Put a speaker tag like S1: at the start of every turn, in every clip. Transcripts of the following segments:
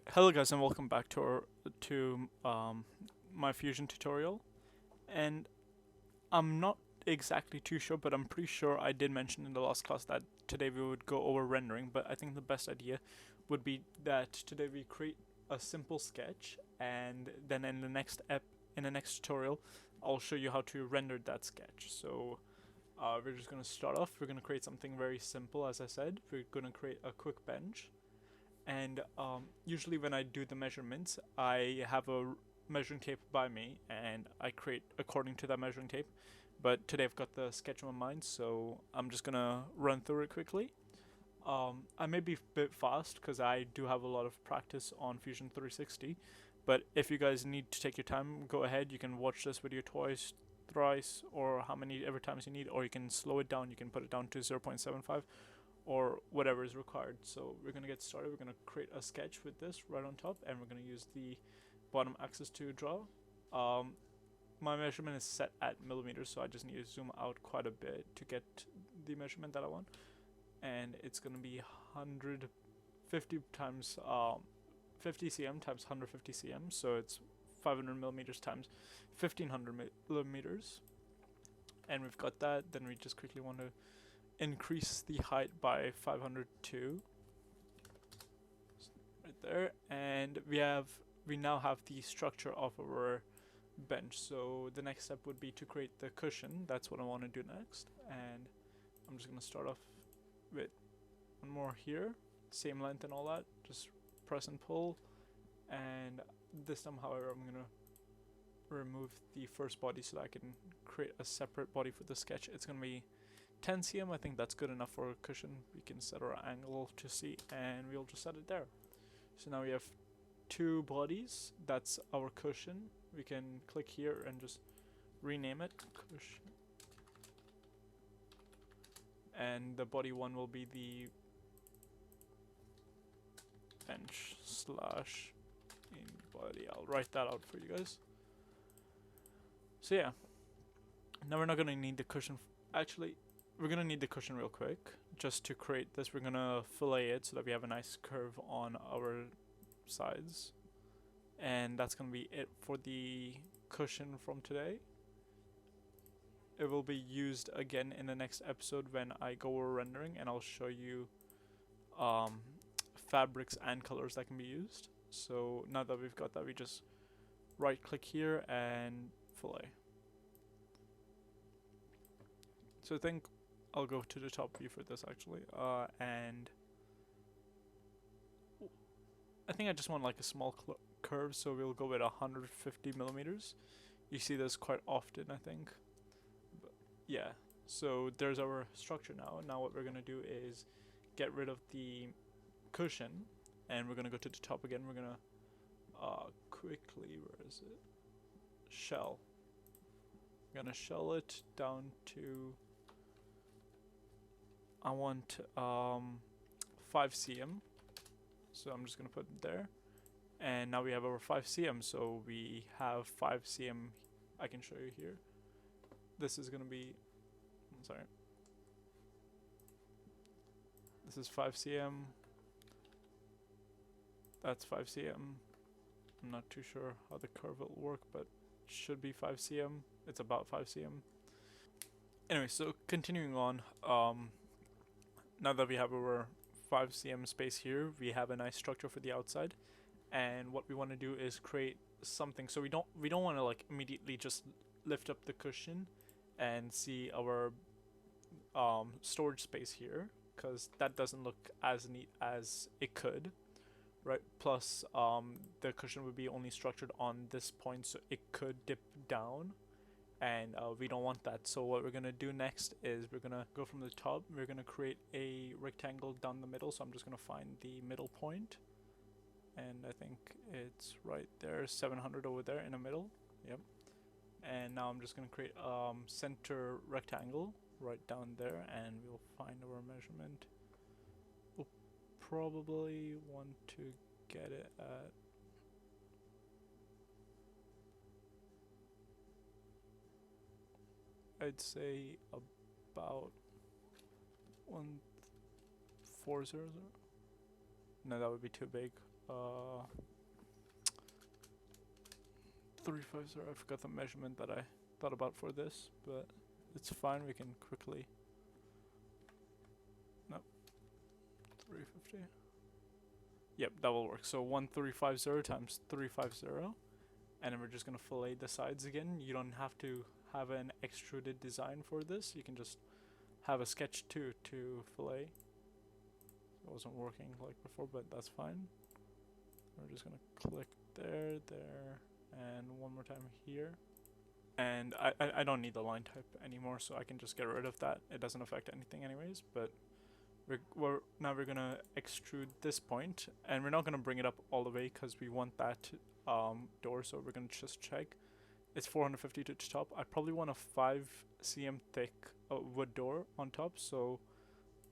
S1: Hello guys and welcome back to my Fusion tutorial. And I'm not exactly too sure, but I'm pretty sure I did mention in the last class that today we would go over rendering. But I think the best idea would be that today we create a simple sketch, and then in the next tutorial, I'll show you how to render that sketch. So we're just gonna start off. We're gonna create something very simple, as I said. We're gonna create a quick bench. And usually when I do the measurements, I have a measuring tape by me and I create according to that measuring tape. But today I've got the sketch in my mind, so I'm just gonna run through it quickly. I may be a bit fast because I do have a lot of practice on Fusion 360, but if you guys need to take your time, go ahead. You can watch this video twice, thrice, or how many ever times you need, or you can slow it down. You can put it down to 0.75 or whatever is required. So we're going to get started. We're going to create a sketch with this right on top, and we're going to use the bottom axis to draw. My measurement is set at millimeters, so I just need to zoom out quite a bit to get the measurement that I want. And it's going to be 150 times 50 cm times 150 cm, so it's 500 millimeters times 1500 millimeters. And we've got that. Then we just quickly want to increase the height by 502 right there, and we now have the structure of our bench. So the next step would be to create the cushion. That's what I want to do next, and I'm just going to start off with one more here, same length and all that, just press and pull. And this time, however, I'm going to remove the first body so that I can create a separate body for the sketch. It's going to be 10 cm. I think that's good enough for a cushion. We can set our angle to see, and we'll just set it there. So now we have two bodies. That's our cushion. We can click here and just rename it cushion, and the body one will be the bench slash in body. I'll write that out for you guys. So yeah, now we're not gonna need the cushion. Actually, we're gonna need the cushion real quick. Just to create this, we're gonna fillet it so that we have a nice curve on our sides. And that's gonna be it for the cushion from today. It will be used again in the next episode when I go over rendering, and I'll show you fabrics and colors that can be used. So now that we've got that, we just right click here and fillet. So I think I'll go to the top view for this actually, and I think I just want like a small curve, so we'll go with 150 millimeters. You see this quite often, I think. But yeah, so there's our structure now. Now what we're gonna do is get rid of the cushion, and we're gonna go to the top again. We're gonna quickly, where is it? Shell. I'm gonna shell it down to, I want 5 cm, so I'm just gonna put it there. And now we have our 5 cm, so we have 5 cm. I can show you here. This is gonna be, I'm sorry, this is 5 cm, that's 5 cm. I'm not too sure how the curve will work, but it should be 5 cm. It's about 5 cm. Anyway, so continuing on, now that we have our 5 cm space here, we have a nice structure for the outside. And what we want to do is create something. So we don't want to like immediately just lift up the cushion and see our storage space here, because that doesn't look as neat as it could, right? Plus the cushion would be only structured on this point, so it could dip down, and we don't want that. So what we're gonna do next is we're gonna go from the top. We're gonna create a rectangle down the middle. So I'm just gonna find the middle point, and I think it's right there, 700 over there in the middle. Yep. And now I'm just gonna create center rectangle right down there, and we'll find our measurement. We'll probably want to get it at, I'd say about 1400. No, that would be too big. 350. I forgot the measurement that I thought about for this, but it's fine. We can quickly. Nope. 350. Yep, that will work. So 1350 times 350, and then we're just gonna fillet the sides again. You don't have to have an extruded design for this. You can just have a sketch too to fillet. It wasn't working like before, but that's fine. We're just gonna click there, there, and one more time here. And I don't need the line type anymore, so I can just get rid of that. It doesn't affect anything anyways, but now we're gonna extrude this point, and we're not gonna bring it up all the way because we want that door, so we're gonna just check. It's 450 to the top. I probably want a 5 cm thick wood door on top, so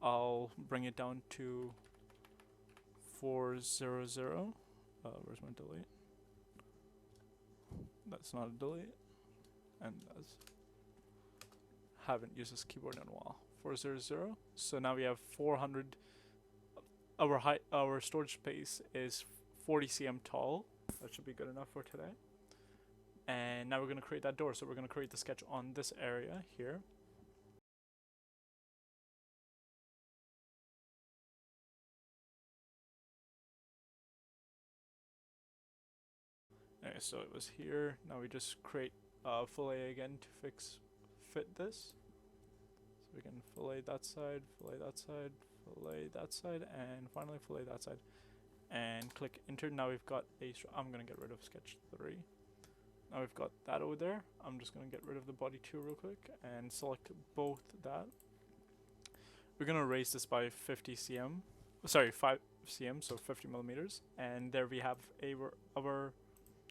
S1: I'll bring it down to 400. Where's my delete? That's not a delete, and that's haven't used this keyboard in a while. 400. So now we have 400. Our storage space is 40 cm tall. That should be good enough for today. And now we're going to create that door. So we're going to create the sketch on this area here. Okay, so it was here. Now we just create fillet again to fit this. So we can fillet that side, fillet that side, fillet that side, and finally fillet that side. And click enter. Now we've got I'm going to get rid of sketch 3. Now we've got that over there. I'm just going to get rid of the body 2 real quick and select both that. We're going to raise this by 50 cm. Sorry, 5 cm, so 50 millimeters. And there we have our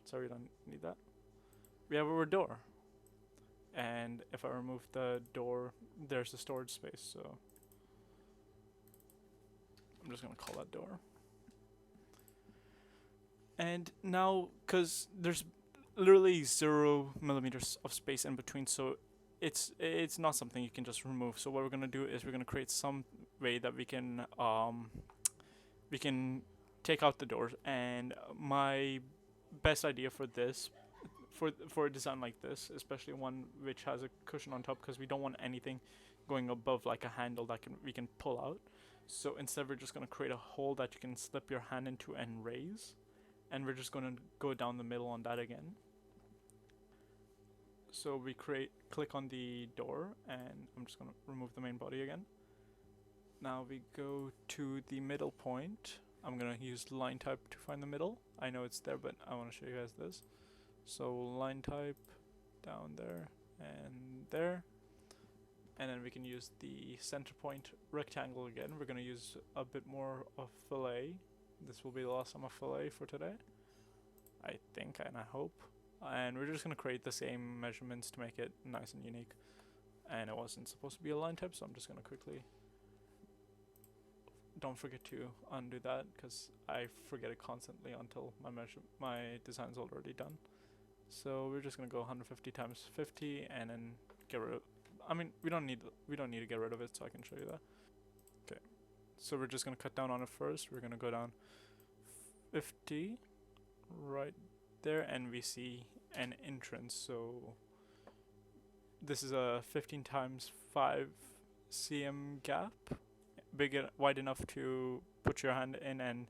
S1: sorry, we don't need that. We have our door. And if I remove the door, there's the storage space, so I'm just going to call that door. And now, because there's literally 0 millimeters of space in between, so it's not something you can just remove. So what we're gonna do is we're gonna create some way that we can take out the doors. And my best idea for this, for a design like this, especially one which has a cushion on top, because we don't want anything going above like a handle that we can pull out. So instead we're just gonna create a hole that you can slip your hand into and raise. And we're just going to go down the middle on that again. So we click on the door, and I'm just going to remove the main body again. Now we go to the middle point. I'm going to use line type to find the middle. I know it's there, but I want to show you guys this. So line type down there and there. And then we can use the center point rectangle again. We're going to use a bit more of fillet. This will be the last time of fillet for today, I think, and I hope. And we're just going to create the same measurements to make it nice and unique. And it wasn't supposed to be a line type, so I'm just going to quickly... Don't forget to undo that, because I forget it constantly until my design's already done. So we're just going to go 150 times 50, and then get rid of... I mean, we don't need to get rid of it, so I can show you that. Okay. So we're just going to cut down on it first. We're going to go down 50 right there, and we see an entrance. So this is a 15 times 5 cm gap, wide enough to put your hand in and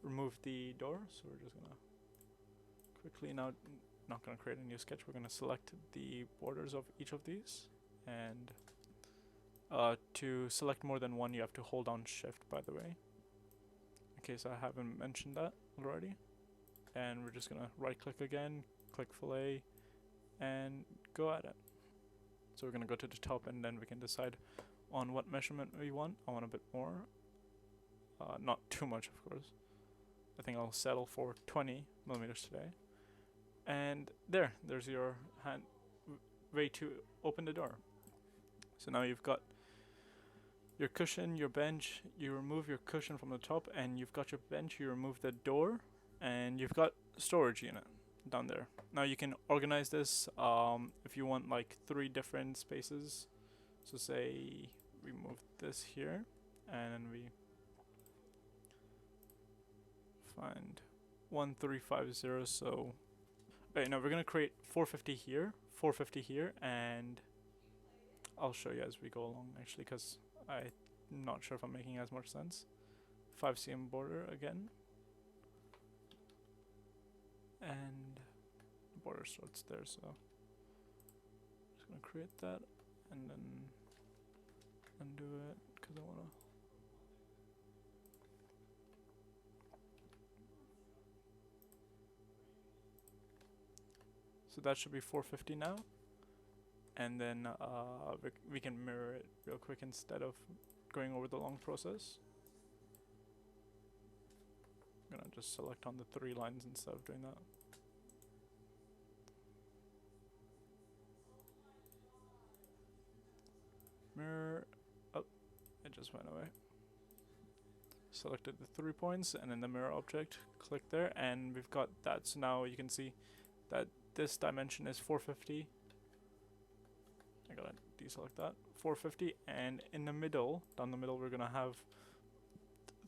S1: remove the door. So we're just going to quickly now, not going to create a new sketch. We're going to select the borders of each of these, and to select more than one, you have to hold down shift, by the way, in case I haven't mentioned that already. And we're just gonna right click again, click fillet, and go at it. So we're gonna go to the top, and then we can decide on what measurement we want. I want a bit more, not too much of course. I think I'll settle for 20 millimeters today. And there's your way to open the door. So now you've got your cushion, your bench. You remove your cushion from the top, and you've got your bench. You remove the door, and you've got storage unit down there. Now you can organize this if you want like 3 different spaces. So say we move this here, and we find 1350. So, right now we're gonna create 450 here, 450 here, and I'll show you as we go along actually, because I'm not sure if I'm making as much sense. 5 cm border again, and the border starts there, so just gonna create that and then undo it because I wanna. So that should be 450 now, and then we can mirror it real quick instead of going over the long process. I'm gonna just select on the 3 lines instead of doing that. Mirror, oh, it just went away. Selected the 3 points and then the mirror object, click there, and we've got that. So now you can see that this dimension is 450. I gotta deselect that. 450, and in the middle, down the middle, we're gonna have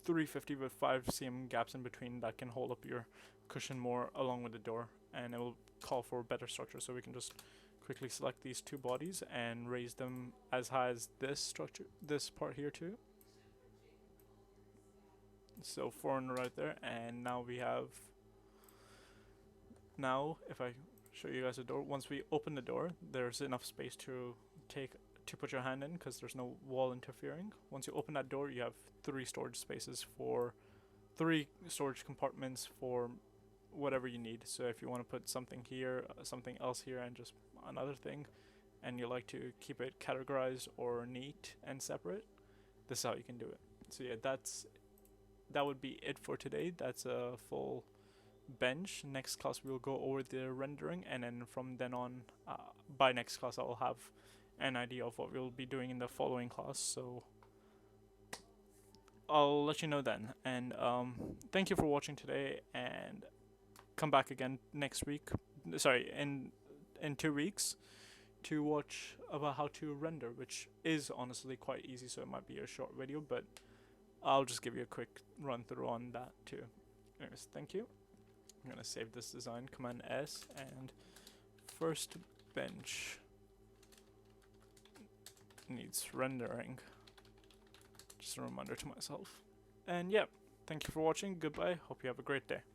S1: 350 with 5 cm gaps in between that can hold up your cushion more along with the door, and it will call for better structure. So we can just quickly select these 2 bodies and raise them as high as this structure, this part here too. So 4 on the right there, and now we have. Now, if I show you guys the door, once we open the door, there's enough space to put your hand in because there's no wall interfering. Once you open that door, you have 3 storage spaces for 3 storage compartments for whatever you need. So if you want to put something here, something else here, and just another thing, and you like to keep it categorized or neat and separate, this is how you can do it. So yeah, that would be it for today. That's a full bench. Next class we'll go over the rendering, and then from then on, by next class I'll have an idea of what we'll be doing in the following class, so I'll let you know then. And thank you for watching today, and come back again next week, sorry, in 2 weeks, to watch about how to render, which is honestly quite easy, so it might be a short video, but I'll just give you a quick run through on that too. Anyways, thank you. I'm gonna save this design, Command S, and first bench needs rendering. Just a reminder to myself. And yeah, thank you for watching, goodbye, hope you have a great day.